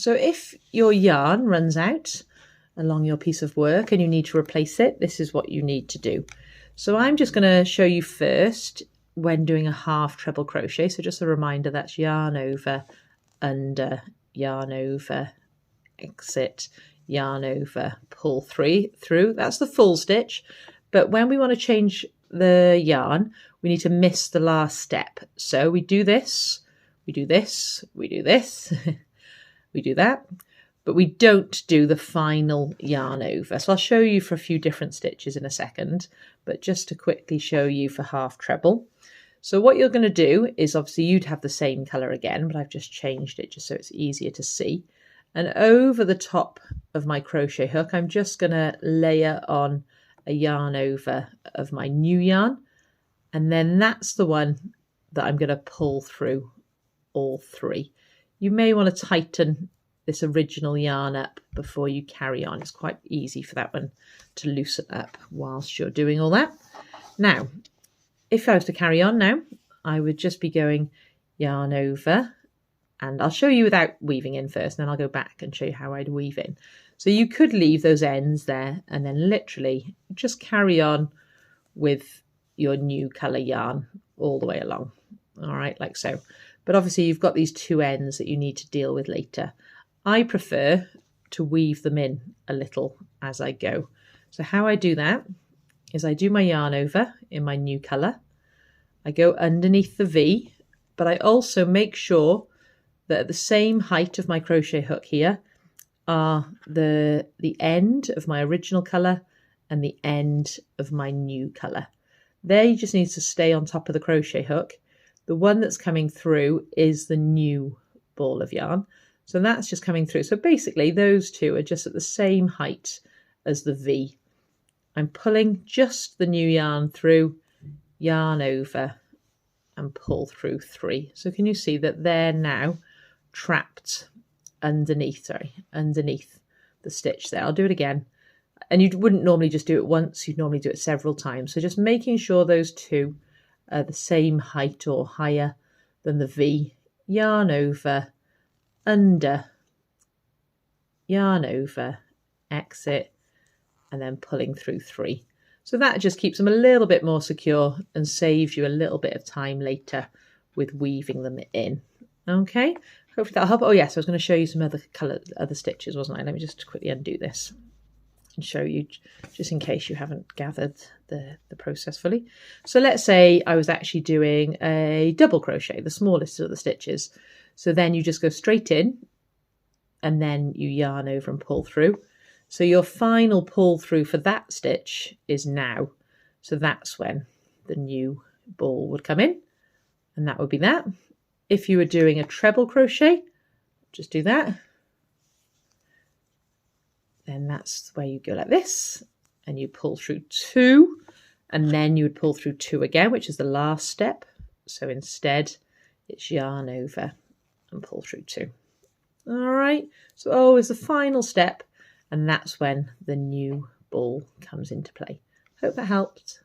So if your yarn runs out along your piece of work and you need to replace it, this is what you need to do. So I'm just going to show you first when doing a half treble crochet. So just a reminder, that's yarn over, under, yarn over, exit, yarn over, pull through. That's the full stitch. But when we want to change the yarn, we need to miss the last step. So we do this, we do this, we do this, we do that, but we don't do the final yarn over. So I'll show you for a few different stitches in a second, but just to quickly show you for half treble. So what you're going to do is, obviously you'd have the same colour again, but I've just changed it just so it's easier to see. And over the top of my crochet hook, I'm just going to layer on a yarn over of my new yarn. And then that's the one that I'm going to pull through all three. You may want to tighten this original yarn up before you carry on. It's quite easy for that one to loosen up whilst you're doing all that. Now, if I was to carry on now, I would just be going yarn over, and I'll show you without weaving in first, and then I'll go back and show you how I'd weave in. So you could leave those ends there and then literally just carry on with your new colour yarn all the way along. All right, like so. But obviously you've got these two ends that you need to deal with later. I prefer to weave them in a little as I go. So how I do that is I do my yarn over in my new colour. I go underneath the V, but I also make sure that at the same height of my crochet hook here are the end of my original colour and the end of my new colour. They just need to stay on top of the crochet hook. The one that's coming through is the new ball of yarn. So that's just coming through. So basically those two are just at the same height as the V. I'm pulling just the new yarn through, yarn over, and pull through three. So can you see that they're now trapped underneath the stitch there. I'll do it again. And you wouldn't normally just do it once, you'd normally do it several times. So just making sure those two are the same height or higher than the V. Yarn over, under, yarn over, exit, and then pulling through three. So that just keeps them a little bit more secure and saves you a little bit of time later with weaving them in. Okay, hopefully that'll help. Oh yes, I was going to show you some other stitches, wasn't I? Let me just quickly undo this and show you, just in case you haven't gathered the process fully. So let's say I was actually doing a double crochet, the smallest of the stitches. So then you just go straight in and then you yarn over and pull through. So your final pull through for that stitch is now. So that's when the new ball would come in, and that would be that. If you were doing a treble crochet, just do that. Then that's where you go like this, and you pull through two, and then you would pull through two again, which is the last step. So instead, it's yarn over and pull through two. All right, so always the final step, and that's when the new ball comes into play. Hope that helped.